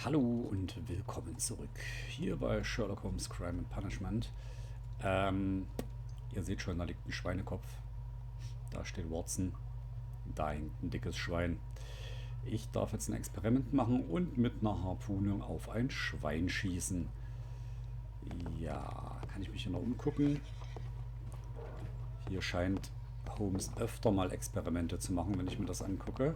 Hallo und willkommen zurück hier bei Sherlock Holmes Crime and Punishment. Ihr seht schon, da liegt ein Schweinekopf. Da steht Watson. Da hängt ein dickes Schwein. Ich darf jetzt ein Experiment machen und mit einer Harpune auf ein Schwein schießen. Ja, kann ich mich hier noch umgucken? Hier scheint Holmes öfter mal Experimente zu machen, wenn ich mir das angucke.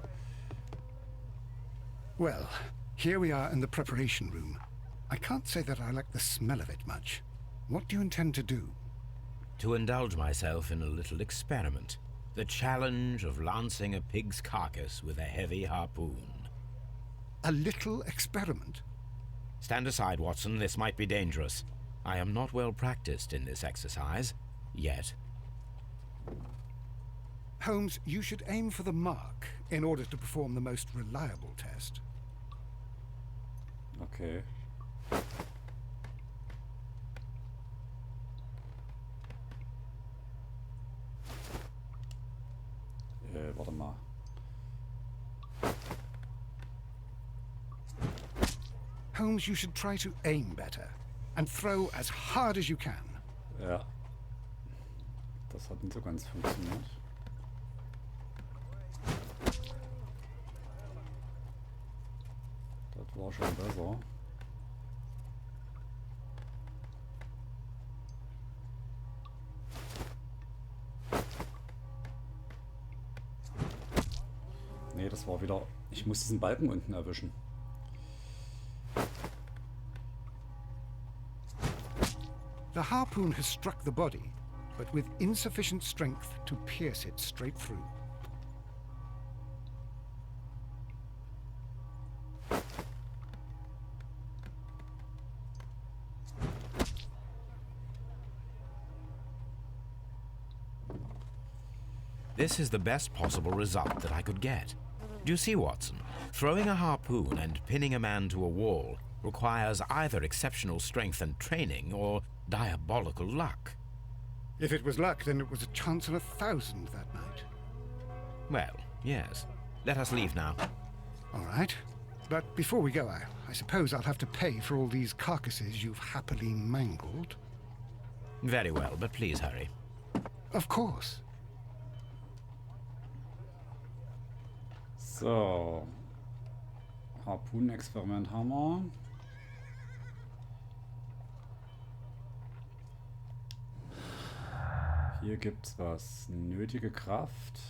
Well, here we are in the preparation room. I can't say that I like the smell of it much. What do you intend to do? To indulge myself in a little experiment. The challenge of lancing a pig's carcass with a heavy harpoon. A little experiment? Stand aside, Watson. This might be dangerous. I am not well practiced in this exercise. Yet. Holmes, you should aim for the mark in order to perform the most reliable test. Okay. Warte mal. Holmes, you should try to aim better and throw as hard as you can. Ja. Das hat nicht so ganz funktioniert. Das war schon besser. Nee, das war wieder... Ich muss diesen Balken unten erwischen. The harpoon has struck the body, but with insufficient strength to pierce it straight through. This is the best possible result that I could get. Do you see, Watson? Throwing a harpoon and pinning a man to a wall requires either exceptional strength and training or diabolical luck. If it was luck, then it was a chance in 1,000 that night. Well, yes. Let us leave now. All right. But before we go, I suppose I'll have to pay for all these carcasses you've happily mangled. Very well, but please hurry. Of course. So. Harpunenexperiment haben wir. Hier gibt's was. Nötige Kraft.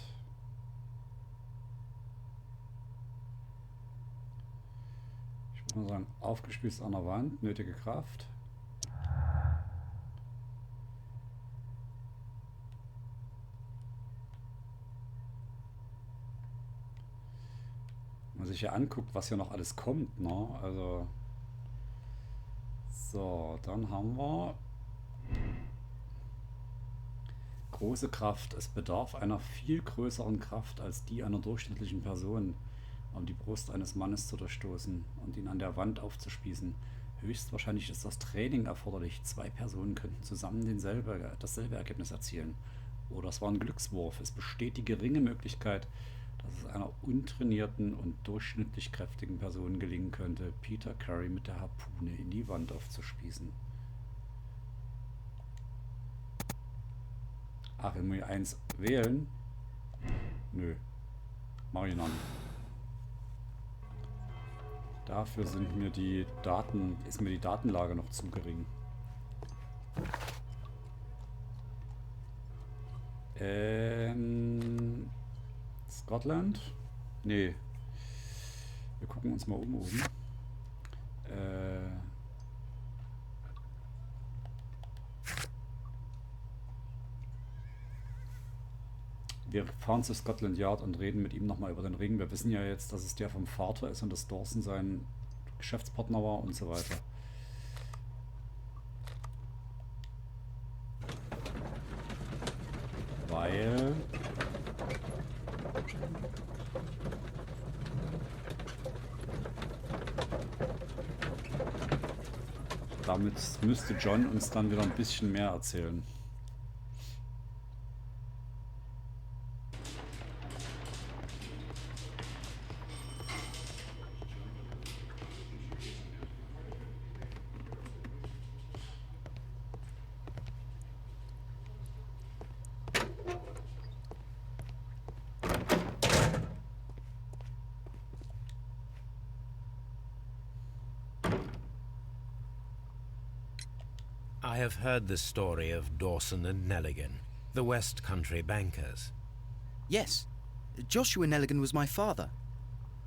Ich würde mal sagen, aufgespießt an der Wand. Nötige Kraft. Wenn man sich hier anguckt, was hier noch alles kommt, ne? Also. So, dann haben wir. Große Kraft. Es bedarf einer viel größeren Kraft als die einer durchschnittlichen Person, um die Brust eines Mannes zu durchstoßen und ihn an der Wand aufzuspießen. Höchstwahrscheinlich ist das Training erforderlich. 2 Personen könnten zusammen dasselbe Ergebnis erzielen. Oder es war ein Glückswurf. Es besteht die geringe Möglichkeit, dass es einer untrainierten und durchschnittlich kräftigen Person gelingen könnte, Peter Curry mit der Harpune in die Wand aufzuspießen. Ach, ich muss 1 wählen? Nö. Mach ich noch nicht. Dafür ist mir die Datenlage noch zu gering. Scotland? Nee. Wir gucken uns mal um oben. Wir fahren zu Scotland Yard und reden mit ihm nochmal über den Ring. Wir wissen ja jetzt, dass es der vom Vater ist und dass Dawson sein Geschäftspartner war und so weiter. Weil... damit müsste John uns dann wieder ein bisschen mehr erzählen. I have heard the story of Dawson and Nelligan, the West Country bankers. Yes. Joshua Nelligan was my father.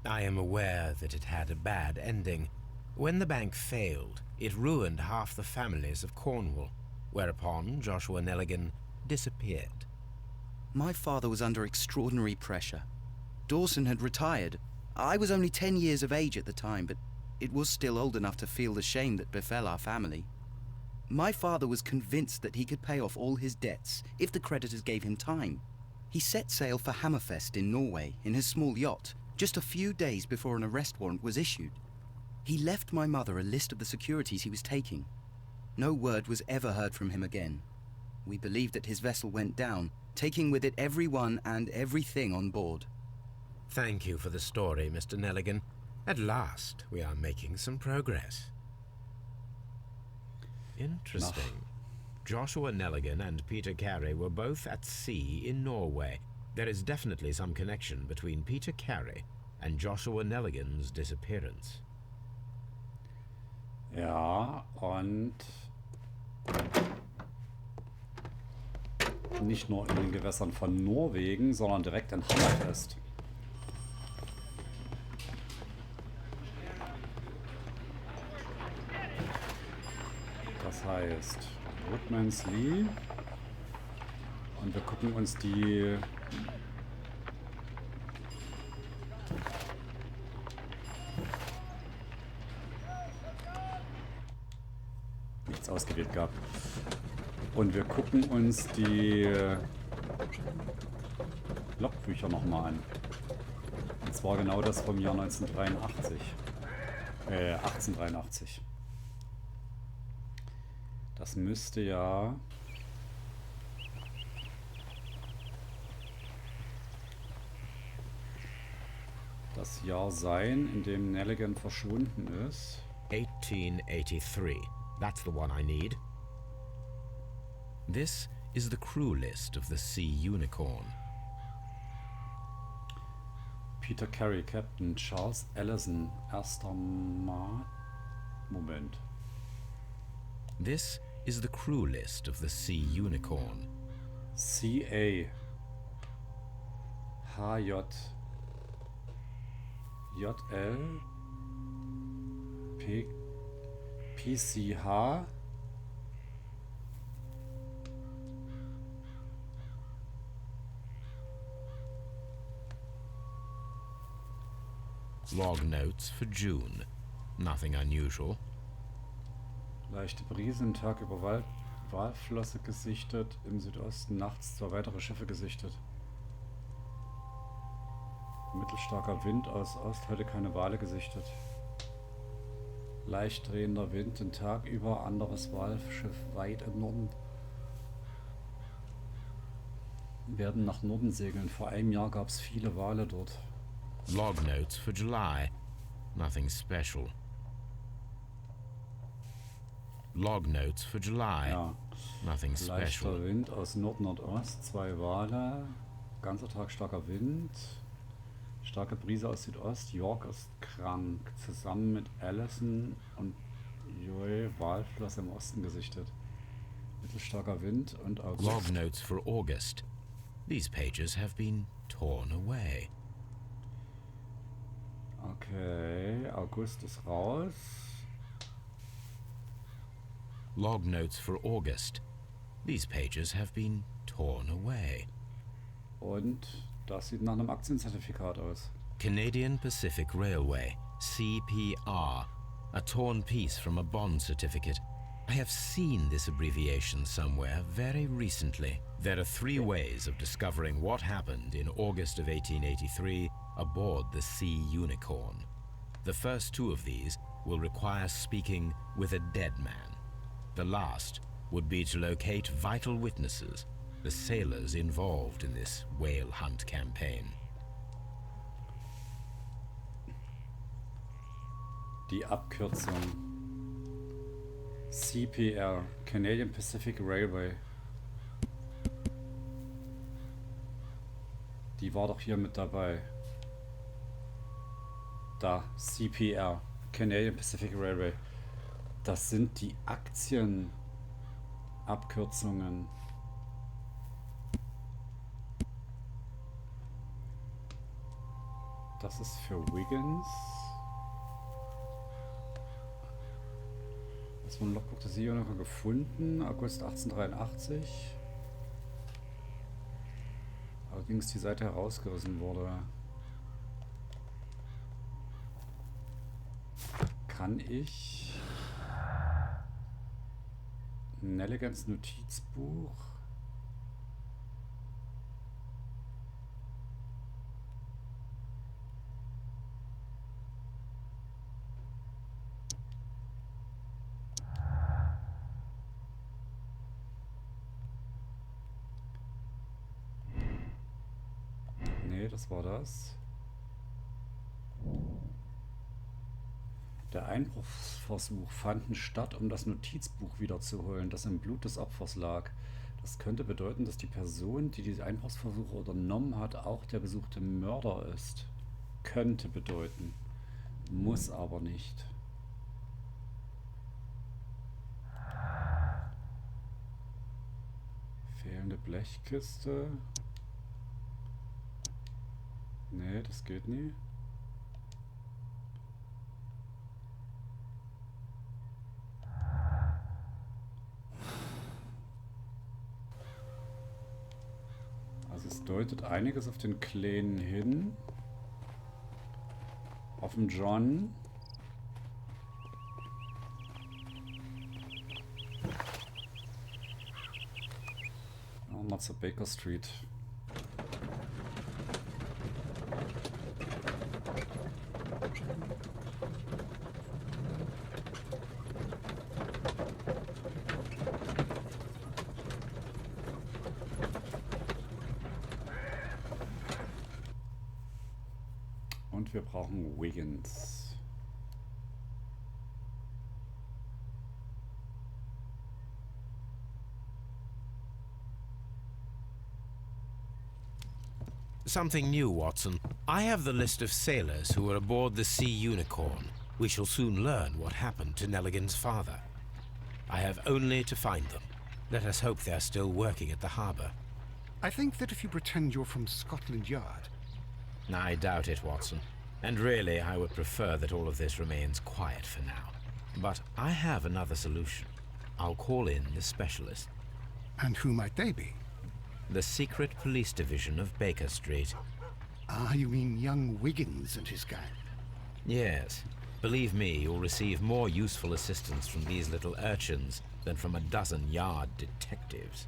I am aware that it had a bad ending. When the bank failed, it ruined half the families of Cornwall, whereupon Joshua Nelligan disappeared. My father was under extraordinary pressure. Dawson had retired. I was only 10 years of age at the time, but it was still old enough to feel the shame that befell our family. My father was convinced that he could pay off all his debts if the creditors gave him time. He set sail for Hammerfest in Norway in his small yacht, just a few days before an arrest warrant was issued. He left my mother a list of the securities he was taking. No word was ever heard from him again. We believe that his vessel went down, taking with it everyone and everything on board. Thank you for the story, Mr. Nelligan. At last, we are making some progress. Interesting. Joshua Nelligan and Peter Carey were both at sea in Norway. There is definitely some connection between Peter Carey and Joshua Nelligan's disappearance. Ja, und nicht nur in den Gewässern von Norwegen, sondern direkt in Hammerfest. Das heißt Woodman's Lee. Und wir gucken uns die nichts ausgewählt gab. Und wir gucken uns die Logbücher nochmal an. Und zwar genau das vom Jahr 1883. Das müsste ja das Jahr sein, in dem Nelligan verschwunden ist. 1883. That's the one I need. This is the crew list of the Sea Unicorn. Peter Carey, Captain. Charles Ellison, erster Moment. This is the crew list of the Sea Unicorn. CA HJ JL PCH Log notes for June. Nothing unusual. Leichte Brise, im Tag über Walflosse gesichtet, im Südosten nachts 2 weitere Schiffe gesichtet. Mittelstarker Wind aus Ost, heute keine Wale gesichtet. Leicht drehender Wind den Tag über, anderes Walfschiff weit im Norden. Werden nach Norden segeln. Vor einem Jahr gab es viele Wale dort. Log notes for July. Nothing special. Log notes for July. Ja. Nothing special. Leichter Wind aus Nord-Nordost, 2 Wale. Ganzer Tag starker Wind. Starke Brise aus Südost. York ist krank. Zusammen mit Allison und Joey Walflosse im Osten gesichtet. Mittelstarker Wind und August. Log notes for August. These pages have been torn away. Okay, August ist raus. Log notes for August. These pages have been torn away. Und das sieht nach einem Aktienzertifikat aus. Canadian Pacific Railway, CPR, a torn piece from a bond certificate. I have seen this abbreviation somewhere very recently. There are 3 ways of discovering what happened in August of 1883 aboard the Sea Unicorn. The first 2 of these will require speaking with a dead man. The last would be to locate vital witnesses, the sailors involved in this whale hunt campaign. Die Abkürzung CPR, Canadian Pacific Railway. Die war doch hier mit dabei. Da, CPR, Canadian Pacific Railway. Das sind die Aktien Abkürzungen. Das ist für Wiggins. Das war ein Logbuch des Jahrhundert gefunden, August 1883. Allerdings die Seite herausgerissen wurde. Kann ich Nelligans Notizbuch? Nee, das war das. Der Einbruchsversuch fand statt, um das Notizbuch wiederzuholen, das im Blut des Opfers lag. Das könnte bedeuten, dass die Person, die diese Einbruchsversuche unternommen hat, auch der gesuchte Mörder ist. Könnte bedeuten. Muss aber nicht. Fehlende Blechkiste. Nee, das geht nie. Also es deutet einiges auf den Kleinen hin. Auf den John. Mal zur Baker Street. Und wir brauchen Wiggins. Something new, Watson. I have the list of sailors who were aboard the Sea Unicorn. We shall soon learn what happened to Nelligan's father. I have only to find them. Let us hope they're still working at the harbour. I think that if you pretend you're from Scotland Yard... I doubt it, Watson. And really, I would prefer that all of this remains quiet for now. But I have another solution. I'll call in the specialist. And who might they be? The secret police division of Baker Street. Ah, you mean young Wiggins and his gang? Yes. Believe me, you'll receive more useful assistance from these little urchins than from a dozen yard detectives.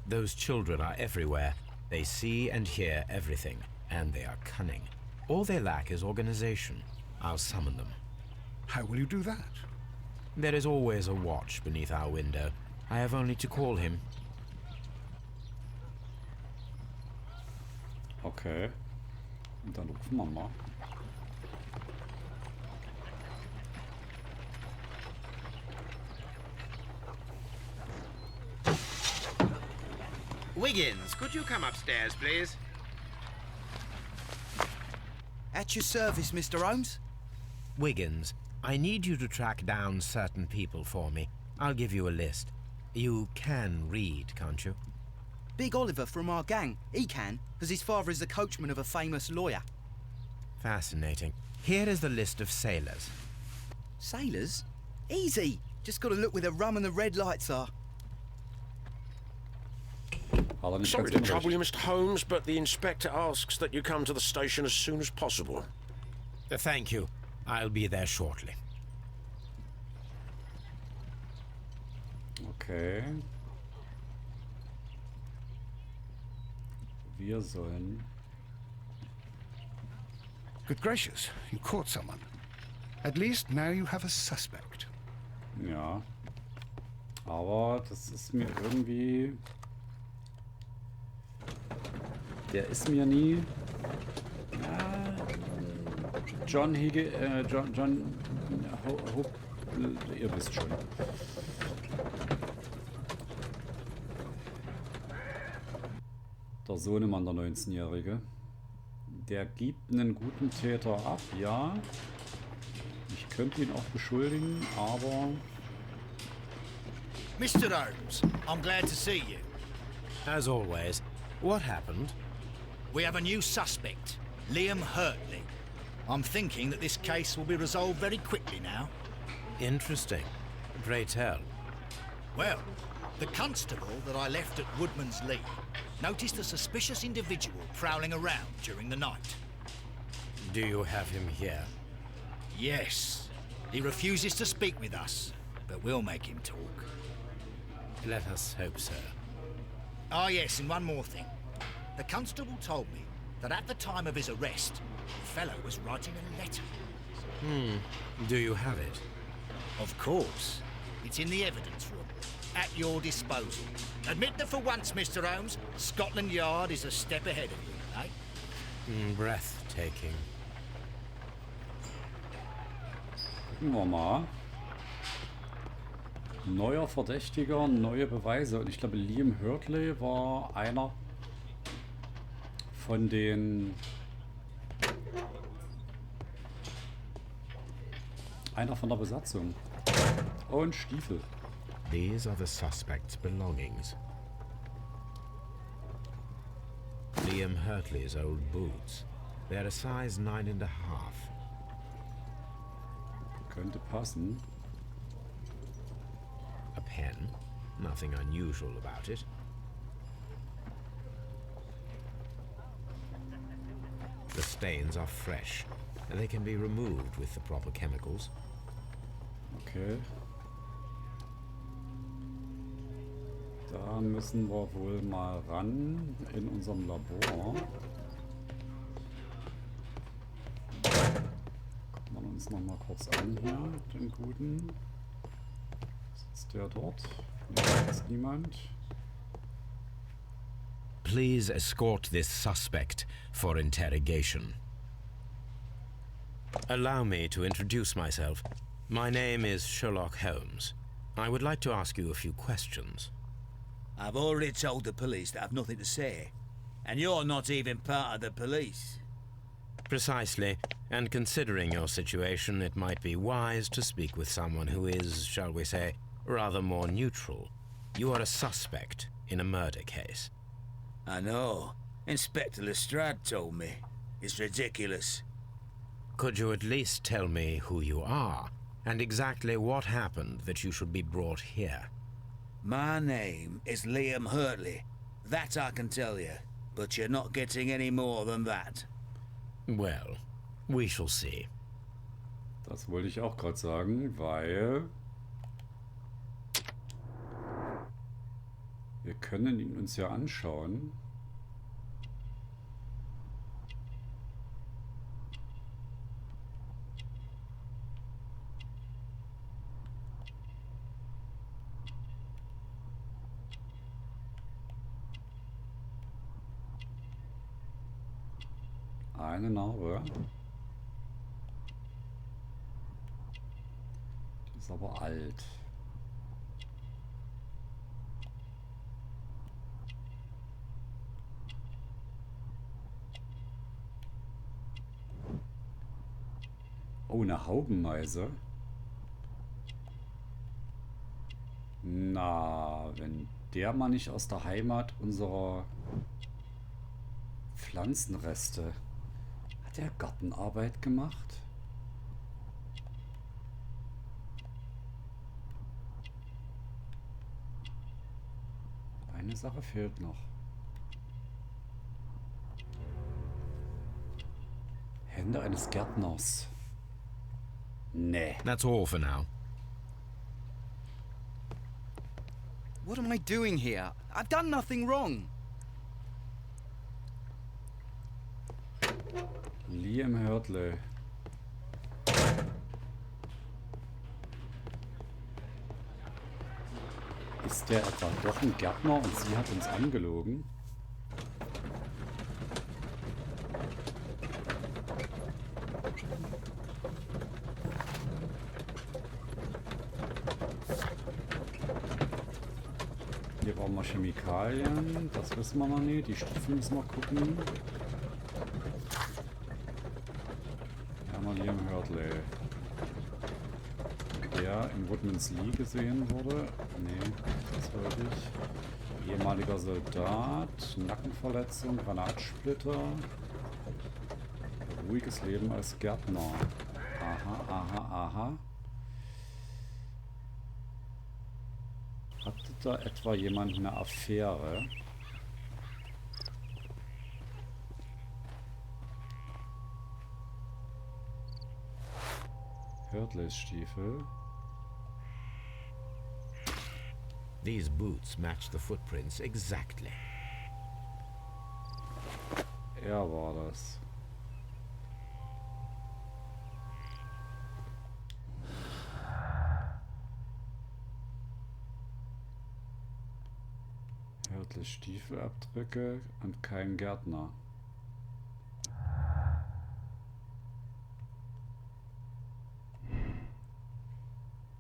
Those children are everywhere. They see and hear everything, and they are cunning. All they lack is organization. I'll summon them. How will you do that? There is always a watch beneath our window. I have only to call him. Okay. Und dann rufen wir mal. Wiggins, could you come upstairs, please? At your service, Mr. Holmes. Wiggins, I need you to track down certain people for me. I'll give you a list. You can read, can't you? Big Oliver from our gang. He can, because his father is the coachman of a famous lawyer. Fascinating. Here is the list of sailors. Sailors? Easy. Just got to look where the rum and the red lights are. Hat er nicht Sorry ganz to unrecht. trouble you, Mr. Holmes, but the inspector asks that you come to the station as soon as possible. Thank you. I'll be there shortly. Okay. Wir sollen... Good gracious, you caught someone. At least now you have a suspect. Ja. Aber das ist mir irgendwie... Der ist mir nie... Ja, John Hege... John... Ihr wisst schon. Der Sohnemann, der 19-Jährige. Der gibt einen guten Täter ab, ja. Ich könnte ihn auch beschuldigen, aber... Mr. Holmes, I'm glad to see you. As always, what happened? We have a new suspect, Liam Hurley. I'm thinking that this case will be resolved very quickly now. Interesting. Pray tell. Well, the constable that I left at Woodman's Lee noticed a suspicious individual prowling around during the night. Do you have him here? Yes. He refuses to speak with us, but we'll make him talk. Let us hope so. Ah, yes, and one more thing. The constable told me that at the time of his arrest, the fellow was writing a letter. Do you have it? Of course. It's in the evidence room, at your disposal. Admit that for once, Mr. Holmes, Scotland Yard is a step ahead of you, eh? Breathtaking. Gucken wir mal. Neuer Verdächtiger, neue Beweise. Und ich glaube, Liam Hurley war einer von den... Einer von der Besatzung. Und Stiefel. These are the suspect's belongings. Liam Hurley's old boots. They're a size 9.5. Könnte passen. A pen. Nothing unusual about it. The stains are fresh. They can be removed with the proper chemicals. Okay. Da müssen wir wohl mal ran in unserem Labor. Gucken wir uns noch mal kurz an hier, den guten. Sitzt der dort? Nee, da ist niemand. Please escort this suspect for interrogation. Allow me to introduce myself. My name is Sherlock Holmes. I would like to ask you a few questions. I've already told the police that I've nothing to say. And you're not even part of the police. Precisely, and considering your situation, it might be wise to speak with someone who is, shall we say, rather more neutral. You are a suspect in a murder case. I know. Inspector Lestrade told me. It's ridiculous. Could you at least tell me who you are, and exactly what happened that you should be brought here? My name is Liam Hurley. That I can tell you. But you're not getting any more than that. Well, we shall see. Das wollte ich auch gerade sagen, weil wir können ihn uns ja anschauen. Eine Narbe. Die ist aber alt. Oh, eine Haubenmeise. Na, wenn der mal nicht aus der Heimat unserer Pflanzenreste. Hat er Gartenarbeit gemacht? Eine Sache fehlt noch. Hände eines Gärtners. Nee. That's all for now. What am I doing here? I've done nothing wrong. Liam Hurley. Ist der etwa doch ein Gärtner und sie hat uns angelogen? Hier brauchen wir Chemikalien, das wissen wir noch nicht. Die Stiefel müssen wir gucken. Ja, mal Liam Hurley. der in Woodman's Lee gesehen wurde. Nee, das wollte ich. Ehemaliger Soldat, Nackenverletzung, Granatsplitter. Ruhiges Leben als Gärtner. Aha, aha, aha. Hatte da etwa jemand eine Affäre? Hurleys Stiefel. These boots match the footprints exactly. Er war das. Hurleys Stiefelabdrücke und kein Gärtner.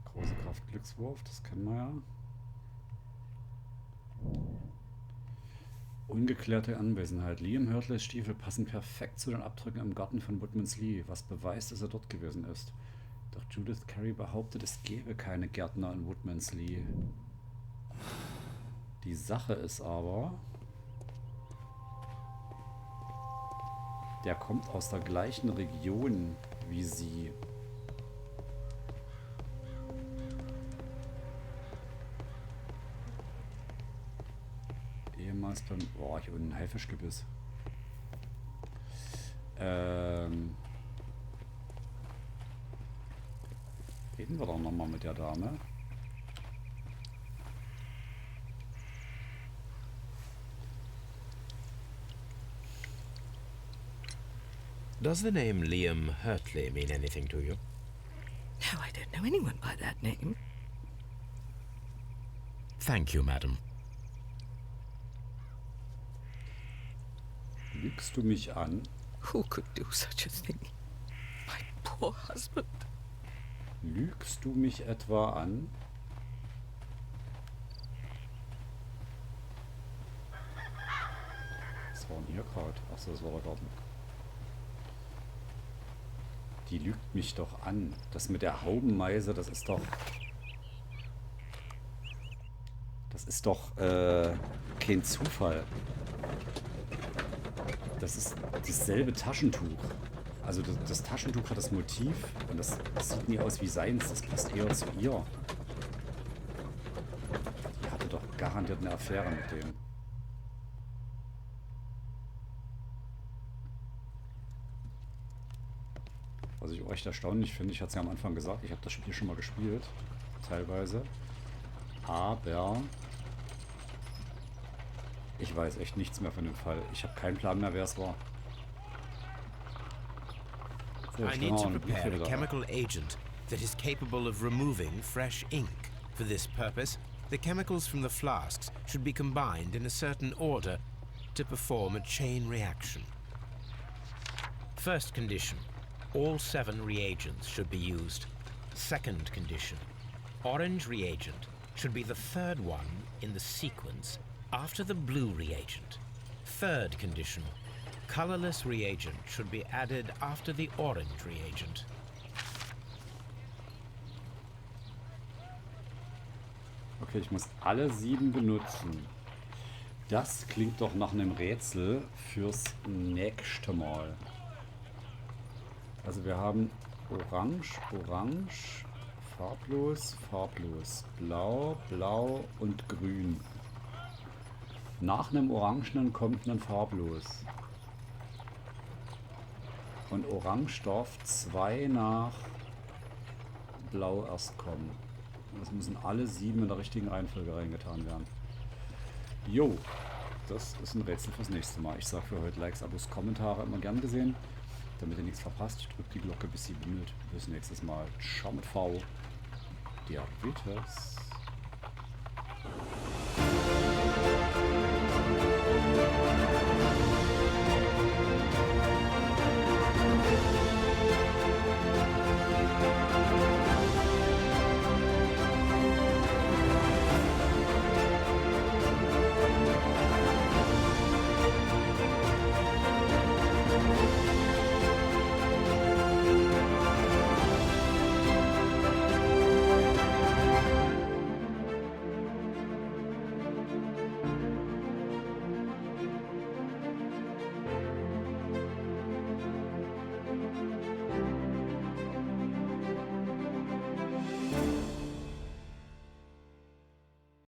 Große Kraft Glückswurf, das kennen wir ja. Ungeklärte Anwesenheit. Liam Hurleys Stiefel passen perfekt zu den Abdrücken im Garten von Woodman's Lee, was beweist, dass er dort gewesen ist. Doch Judith Carey behauptet, es gäbe keine Gärtner in Woodman's Lee. Die Sache ist aber, der kommt aus der gleichen Region wie sie. Ehemals beim... Oh, hier unten ein Haifischgebiss. Reden wir doch nochmal mit der Dame. Does the name Liam Hurley mean anything to you? No, I don't know anyone by that name. Thank you, madam. Lügst du mich an? Who could do such a thing? My poor husband. Lügst du mich etwa an? Was war denn hier gerade? Achso, das war der Garten. Die lügt mich doch an. Das mit der Haubenmeise, das ist doch... Das ist doch kein Zufall. Das ist dasselbe Taschentuch. Also das Taschentuch hat das Motiv und das sieht nie aus wie seins. Das passt eher zu ihr. Die hatte doch garantiert eine Affäre mit dem. Was ich auch echt erstaunlich finde, ich hatte es ja am Anfang gesagt, ich habe das Spiel schon mal gespielt. Teilweise. Aber ich weiß echt nichts mehr von dem Fall. Ich habe keinen Plan mehr, wer es war. So, I need to prepare a chemical agent that is capable of removing fresh ink. For this purpose, the chemicals from the flasks should be combined in a certain order to perform a chain reaction. First condition, all 7 reagents should be used. Second condition, orange reagent should be the third one in the sequence after the blue reagent. Third condition, colorless reagent should be added after the orange reagent. Okay, ich muss alle 7 benutzen. Das klingt doch nach einem Rätsel fürs nächste Mal. Also wir haben Orange, Orange, farblos, farblos, Blau, Blau und Grün. Nach einem Orangenen kommt ein farblos. Und Orange darf 2 nach Blau erst kommen. Das müssen alle 7 in der richtigen Reihenfolge reingetan werden. Jo, das ist ein Rätsel fürs nächste Mal. Ich sage für heute Likes, Abos, Kommentare immer gern gesehen. Damit ihr nichts verpasst, drückt die Glocke, bis sie bimmelt. Bis nächstes Mal. Ciao mit V. Diabetes.